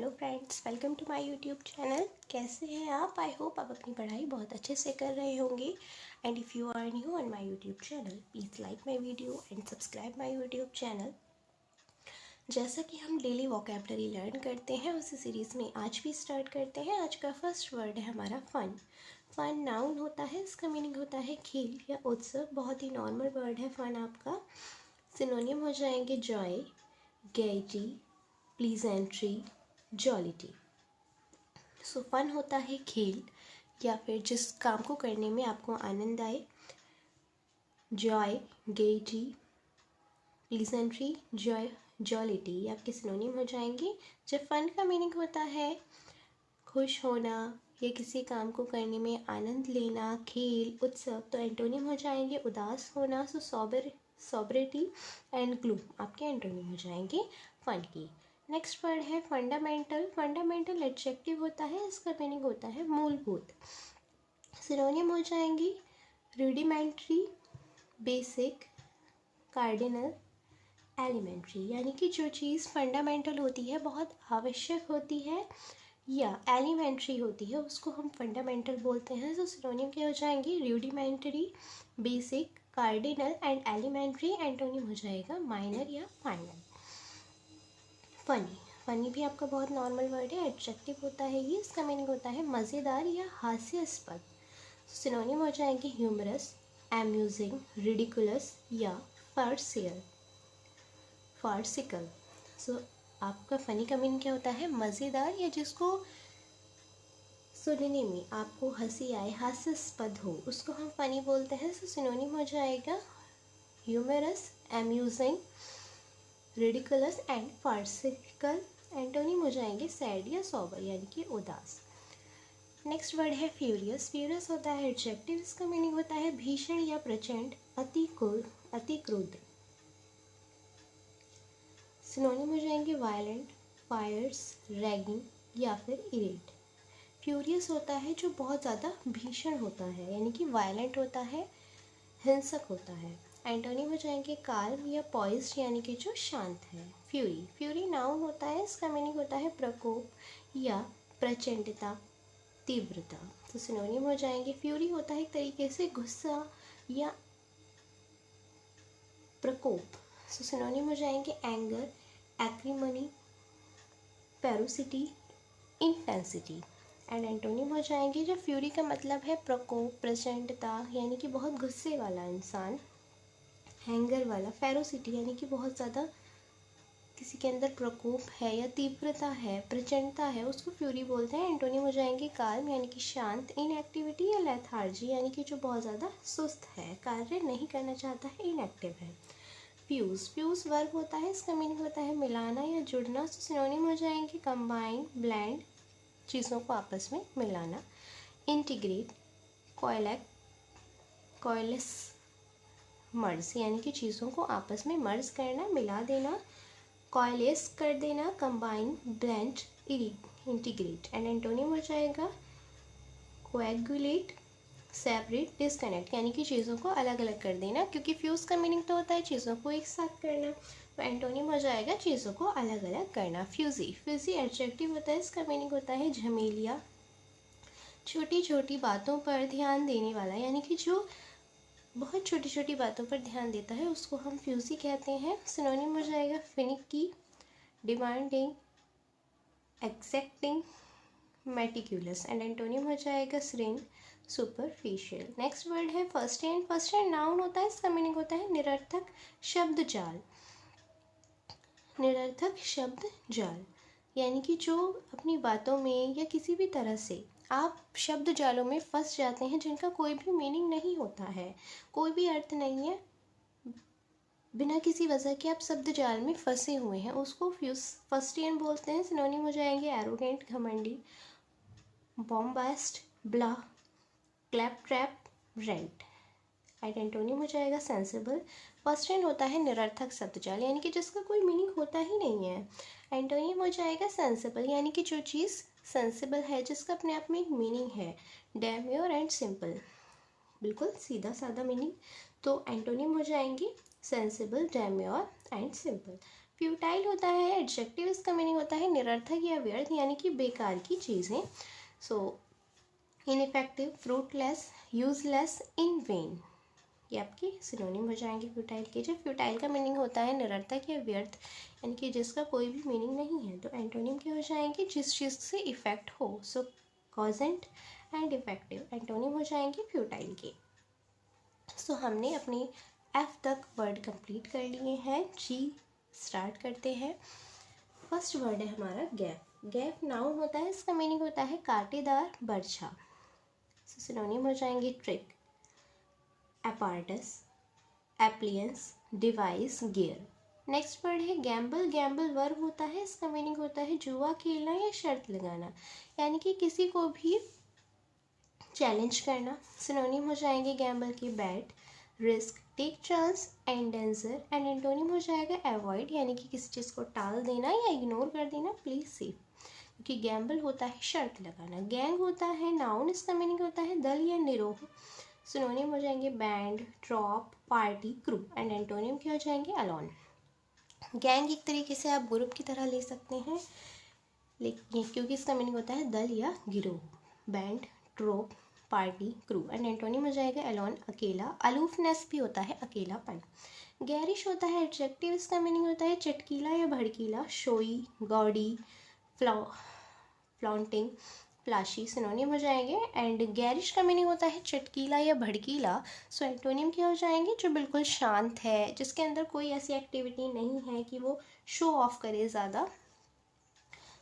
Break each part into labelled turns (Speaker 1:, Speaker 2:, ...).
Speaker 1: Hello friends, welcome to my YouTube channel. कैसे हैं आप? आई होप आप अपनी पढ़ाई बहुत अच्छे से कर रहे होंगे। And if you are new on my YouTube channel, please like my video and subscribe my YouTube channel. जैसा कि हम डेली वोकैबुलरी लर्न करते हैं, उसी सीरीज़ में आज भी स्टार्ट करते हैं। आज का फर्स्ट वर्ड है हमारा फन। फन नाउन होता है, इसका मीनिंग होता है खेल या उत्सव। बहुत ही नॉर्मल वर्ड है फन आपका। सिनोनिम हो जाएंगे जॉय, गैयटी, प्लीजेंट्री, जॉलिटी। सो फन होता है खेल या फिर जिस काम को करने में आपको आनंद आए। जॉय, गेटी, प्लीजेंट्री, जॉलिटी आपके सिनोनिम हो जाएंगे। जब फन का मीनिंग होता है खुश होना या किसी काम को करने में आनंद लेना, खेल, उत्सव, तो एंटोनिम हो जाएंगे उदास होना। सो सोबरिटी एंड ग्लूम आपके एंटोनिम हो जाएंगे फन की। नेक्स्ट वर्ड है फंडामेंटल। फंडामेंटल एडजेक्टिव होता है, इसका मीनिंग होता है मूलभूत। सिनोनिम हो जाएंगी रूडिमेंट्री, बेसिक, कार्डिनल, एलिमेंट्री। यानी कि जो चीज़ फंडामेंटल होती है, बहुत आवश्यक होती है, या एलिमेंट्री होती है, उसको हम फंडामेंटल बोलते हैं। तो सिनोनिम क्या हो जाएंगी? Rudimentary, basic, cardinal and elementary. Antonym हो जाएगा माइनर या फाइनल। फनी। फनी भी आपका बहुत नॉर्मल वर्ड है, एडजेक्टिव होता है ये। इसका मीनिंग होता है मज़ेदार या हास्यास्पद। सिनोनिम हो जाएंगे ह्यूमरस, एम्यूजिंग, रिडिकुलस या फार्सिकल। सो आपका फ़नी का मीनिंग क्या होता है? मज़ेदार या जिसको सुनने में आपको हंसी आए, हास्यास्पद हो, उसको हम फ़नी बोलते हैं। सो सिनोनिम हो जाएगा humorous, amusing, ridiculous and farcical. Antonym हो जाएंगे सैड या सोबर यानी कि उदास। नेक्स्ट वर्ड है फ्यूरियस। फ्यूरियस होता है एडजेक्टिव, इसका मीनिंग होता है भीषण या प्रचंड, अति क्रोध। सिनोनिम हो जाएंगे वायलेंट, फायर्स, रैगिंग या फिर इरेट। फ्यूरियस होता है जो बहुत ज़्यादा भीषण होता है, यानी कि वायलेंट होता है, हिंसक होता है। एंटोनिम हो जाएंगे काल्म या पॉइज्ड यानी कि जो शांत है। फ्यूरी। फ्यूरी नाउन होता है, इसका मीनिंग होता है प्रकोप या प्रचंडता, तीव्रता। तो सिनोनिम हो जाएंगे फ्यूरी होता है एक तरीके से गुस्सा या प्रकोप। तो सिनोनिम हो जाएंगे anger, एक्रीमनी, ferocity, intensity. And antonym हो जाएंगे जब फ्यूरी का मतलब है प्रकोप, प्रचंडता यानी कि बहुत गुस्से वाला इंसान, हैंगर वाला, फेरोसिटी यानी कि बहुत ज़्यादा किसी के अंदर प्रकोप है या तीव्रता है, प्रचंडता है, उसको फ्यूरी बोलते हैं। एंटोनिम हो जाएंगे काल्म यानी कि शांत, इनएक्टिविटी या लेथार्जी यानी कि जो बहुत ज़्यादा सुस्त है, कार्य नहीं करना चाहता है, इनएक्टिव है। फ्यूज़। फ्यूज़ वर्ब होता है, इसका मीनिंग होता है मिलाना या जुड़ना। तो सिनोनिम हो जाएंगे कंबाइन, ब्लेंड, चीज़ों को आपस में मिलाना। इंटीग्रेट, कोएलेस, मर्ज यानी कि चीज़ों को आपस में मर्ज करना, मिला देना, कोएलेस कर देना, combine, blend, integrate. And antonym हो जाएगा कोएगुलेट, सेपरेट, डिस्कनेक्ट यानी कि चीज़ों को अलग अलग कर देना, क्योंकि फ्यूज़ का मीनिंग तो होता है चीज़ों को एक साथ करना। तो एंटोनिम हो जाएगा चीज़ों को अलग अलग करना। फ्यूजी। फ्यूजी एडजेक्टिव होता है, इसका मीनिंग होता है झमेलिया, छोटी छोटी बातों पर ध्यान देने वाला, यानी कि जो बहुत छोटी छोटी बातों पर ध्यान देता है उसको हम फ्यूजी कहते हैं। सिनोनिम हो जाएगा finicky, demanding, accepting, meticulous. And antonym हो जाएगा सीरेन, सुपरफिशियल। नेक्स्ट वर्ड है first hand. First hand noun होता है, इसका मीनिंग होता है निरर्थक शब्द जाल। निरर्थक शब्द जाल यानी कि जो अपनी बातों में या किसी भी तरह से आप शब्द जालों में फंस जाते हैं जिनका कोई भी मीनिंग नहीं होता है, कोई भी अर्थ नहीं है, बिना किसी वजह के आप शब्द जाल में फंसे हुए हैं, उसको फस्टियन बोलते हैं। सिनोनिम हो जाएंगे एरोगेंट, घमंडी, बॉम्बास्ट, ब्ला, क्लैप ट्रैप, रेंट। एंटोनिम हो जाएगा सेंसिबल। फर्स्ट हैंड होता है निरर्थक शब्द जाल यानी कि जिसका कोई मीनिंग होता ही नहीं है। एंटोनिम हो जाएगा सेंसिबल यानी कि जो चीज़ सेंसिबल है, जिसका अपने आप में एक मीनिंग है। डेम्योर एंड सिंपल, बिल्कुल सीधा साधा मीनिंग। तो एंटोनिम हो जाएंगे सेंसिबल, डेम्योर एंड सिंपल। फ्यूटाइल होता है एडजेक्टिव, इसका मीनिंग होता है निरर्थक या व्यर्थ यानी कि बेकार की चीज़ें। So ineffective, fruitless, useless, in vain, ये आपकी सिनोनिम हो जाएंगे फ्यूटाइल के। जब फ्यूटाइल का मीनिंग होता है निरर्थक या व्यर्थ यानी कि जिसका कोई भी मीनिंग नहीं है, तो एंटोनिम क्या हो जाएंगे, जिस चीज़ से इफेक्ट हो। सो कॉजेंट एंड इफेक्टिव एंटोनिम हो जाएंगे फ्यूटाइल के। सो हमने अपनी एफ तक वर्ड कंप्लीट कर लिए हैं। जी स्टार्ट करते हैं। फर्स्ट वर्ड है हमारा गैप। गैप नाउन होता है, इसका मीनिंग होता है कांटेदार, बर्छा। सो सिनोनिम हो जाएंगे trick, apparatus, appliance, device, gear. Next word है गैम्बल। गैम्बल वर्ब होता है, इसका मीनिंग होता है जुआ खेलना या शर्त लगाना, यानी कि किसी को भी चैलेंज करना। सिनोनिम हो जाएंगे गैम्बल के bet, risk, take chance, endanger, and antonym हो जाएगा अवॉइड, यानी कि किसी चीज़ को टाल देना या इग्नोर कर देना, प्लीज सेफ, क्योंकि गैम्बल होता है शर्त लगाना। गैंग होता है नाउन, इसका मीनिंग होता है दल या निरोह। सिनोनिम हो जाएंगे band, troupe, party, crew, and antonym क्या हो जाएंगे अलोन। गैंग एक तरीके से आप ग्रुप की तरह ले सकते हैं, लेकिन क्योंकि इसका मीनिंग होता है दल या गिरोह। Band, ट्रोप, party, crew, and antonym हो जाएगा अलोन, अकेला। अलूफनेस भी होता है अकेलापन। गैरिश होता है एडजेक्टिव, इसका मीनिंग होता है चटकीला या भड़कीला, शोई, गॉडी, फ्लॉन्टिंग, फ्लाशी, सिनोनिम हो जाएंगे। एंड गैरिश का मीनिंग होता है चटकीला या भड़कीला। सो एंटोनिम क्या हो जाएंगे, जो बिल्कुल शांत है, जिसके अंदर कोई ऐसी एक्टिविटी नहीं है कि वो शो ऑफ करे ज़्यादा।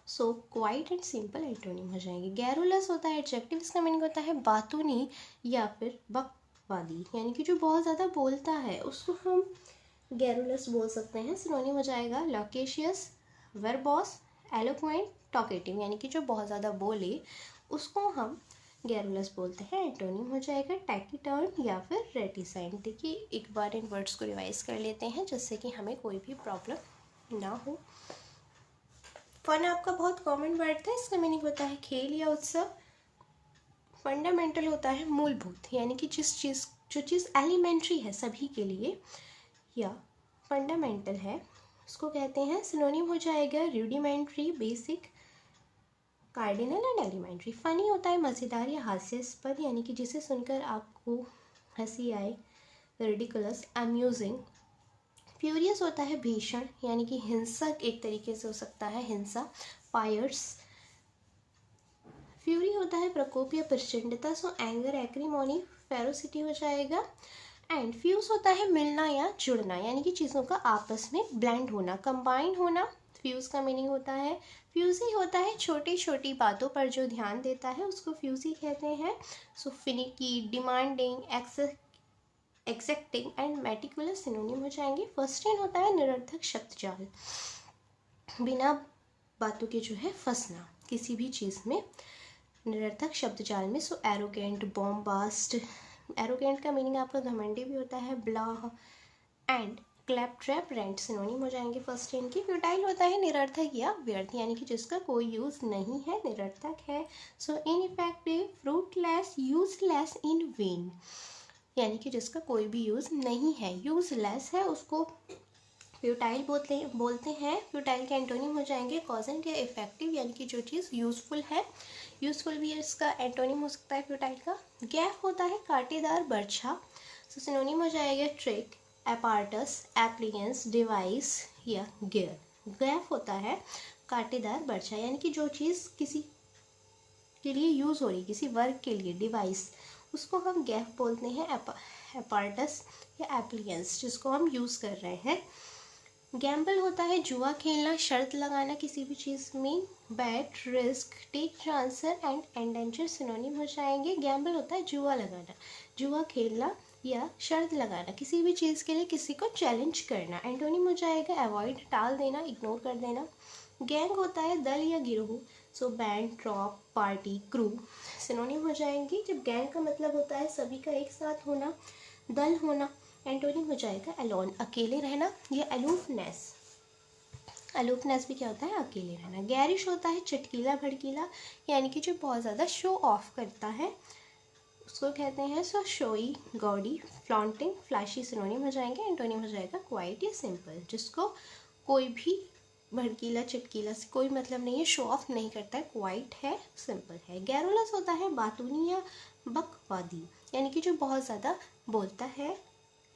Speaker 1: So quiet and simple antonym हो जाएंगे। गैरुलस होता है एडजेक्टिव, इसका मीनिंग होता है बातूनी या फिर बकवादी, यानी कि जो बहुत ज़्यादा बोलता है उसको हम गैरुलस बोल सकते हैं। सिनोनिम हो जाएगा लॉकेशियस, वर्बॉस, एलोक्वेंट, टॉकेटिव, यानी कि जो बहुत ज़्यादा बोले उसको हम गैरुलस बोलते हैं। एंटोनिम हो जाएगा टैकीटर्न या फिर रेटिसेंट। देखिए एक बार इन वर्ड्स को रिवाइज कर लेते हैं जिससे कि हमें कोई भी प्रॉब्लम ना हो। फन आपका बहुत कॉमन वर्ड था, इसका मीनिंग होता है खेल या उत्सव। फंडामेंटल होता है मूलभूत, यानी कि जो चीज़ एलिमेंट्री है सभी के लिए या फंडामेंटल है उसको कहते हैं। सिनोनिम हो जाएगा rudimentary, basic, cardinal and elementary. Funny होता है मज़ेदार या हास्यास्पद, यानी कि जिसे सुनकर आपको हंसी आए, रिडिकुलस, अम्यूजिंग। फ्यूरियस होता है भीषण, यानी कि हिंसक एक तरीके से हो सकता है, हिंसा, फायर्स। फ्यूरी होता है प्रकोप या प्रचंडता, सो एंगर, एक्रीमोनी, फेरोसिटी हो जाएगा। एंड फ्यूज होता है मिलना या जुड़ना, यानी कि चीज़ों का आपस में ब्लेंड होना, कंबाइन होना। फ्यूज का मीनिंग होता है, फ्यूजी होता है छोटी छोटी बातों पर जो ध्यान देता है उसको फ्यूजी कहते हैं। So finicky, demanding, exacting and meticulous synonym हो जाएंगे। फर्स्टेन होता है निरर्थक शब्दजाल, बिना बातों के जो है फंसना किसी भी चीज़ में, निरर्थक शब्दजाल में। सो एरोगेंट, बॉम्बास्ट, एरोगेंट का मीनिंग आपका घमंडी भी होता है, blah, and clap trap, rent, synonym हो जाएंगे फर्स्ट टेन की। फ्यूटाइल होता है निरर्थक या व्यर्थ, यानी कि जिसका कोई यूज़ नहीं है, निरर्थक है। So ineffective, fruitless, useless, in vain, यानी कि जिसका कोई भी यूज़ नहीं है, यूजलेस है उसको फ्यूटाइल बोलते हैं। फ्यूटाइल के एंटोनिम हो जाएंगे कॉजेंट या इफेक्टिव, यानी कि जो चीज़ यूजफुल है, यूजफुल भी है इसका एंटोनिम हो सकता है फ्यूटाइल का। गैफ होता है कांटेदार, बर्छा, सो सिनोनिम हो जाएगा ट्रिक, एपार्टस, एप्लियंस, डिवाइस या गियर। गैफ होता है कांटेदार, बर्छा, यानी कि जो चीज़ किसी के लिए यूज़ हो रही, किसी वर्क के लिए, डिवाइस, उसको हम गैफ बोलते हैं। एपार्टस या एप्लियंस जिसको हम यूज़ कर रहे हैं। गैम्बल होता है जुआ खेलना, शर्त लगाना किसी भी चीज़ में। Bet, risk, take chance and endanger synonym हो जाएंगे। गैम्बल होता है जुआ लगाना, जुआ खेलना या शर्त लगाना किसी भी चीज़ के लिए, किसी को चैलेंज करना। एंटोनिम हो जाएगा अवॉइड, टाल देना, इग्नोर कर देना। गैंग होता है दल या गिरोह, सो band, troupe, party, crew, synonym हो जाएंगे। जब गैंग का मतलब होता है सभी का एक साथ होना, दल होना, एंटोनिम हो जाएगा अलोन, अकेले रहना या अलूफनेस। अलूफनेस भी क्या होता है, अकेले रहना। गैरिश होता है चटकीला, भड़कीला, यानी कि जो बहुत ज़्यादा शो ऑफ करता है उसको कहते हैं। So showy, gaudy, flaunting, flashy synonym हो जाएंगे। एंटोनिम हो जाएगा क्वाइट या सिंपल, जिसको कोई भी भड़कीला चटकीला से कोई मतलब नहीं है, शो ऑफ नहीं करता है, क्वाइट है, सिंपल है। गैरुलस होता है बातूनी या बकवादी, यानी कि जो बहुत ज़्यादा बोलता है।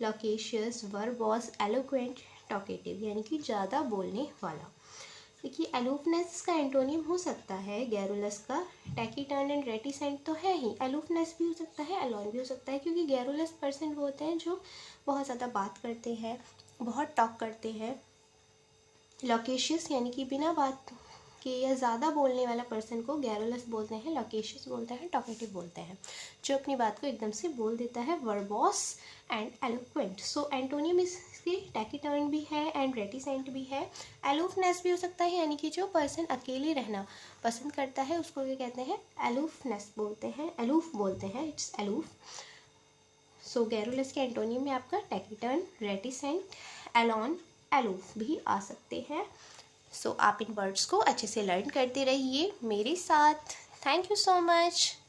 Speaker 1: लॉकेशियस, वर्बॉस, एलोक्वेंट, टॉकेटिव, यानी कि ज़्यादा बोलने वाला। देखिए एलूफनेस का एंटोनियम हो सकता है गैरुलस का टैकीटर्न एंड रेटिसेंट तो है ही, एलूफनेस भी हो सकता है, एलॉन भी हो सकता है, क्योंकि गैरुलस पर्सन वो होते हैं जो बहुत ज़्यादा बात करते हैं, बहुत टॉक करते हैं। लॉकेशियस यानी कि बिना बात के या ज़्यादा बोलने वाला पर्सन को गैरुलस बोलते हैं, लॉकेशियस बोलते हैं, टॉकेटिव बोलते हैं, जो अपनी बात को एकदम से बोल देता है। वर्बॉस एंड एलोक्वेंट, सो एंटोनियम इसके टैकीटर्न भी है एंड रेटिसेंट भी है। एलूफनेस भी हो सकता है, यानी कि जो पर्सन अकेले रहना पसंद करता है उसको क्या कहते हैं, एलूफनेस बोलते हैं, एलूफ बोलते हैं, इट्स एलूफ। सो गैरुलस के एंटोनियम में आपका टैकीटर्न, रेटिसेंट, एलॉन, एलूफ भी आ सकते हैं। सो आप इन वर्ड्स को अच्छे से लर्न करते रहिए मेरे साथ। Thank you so much.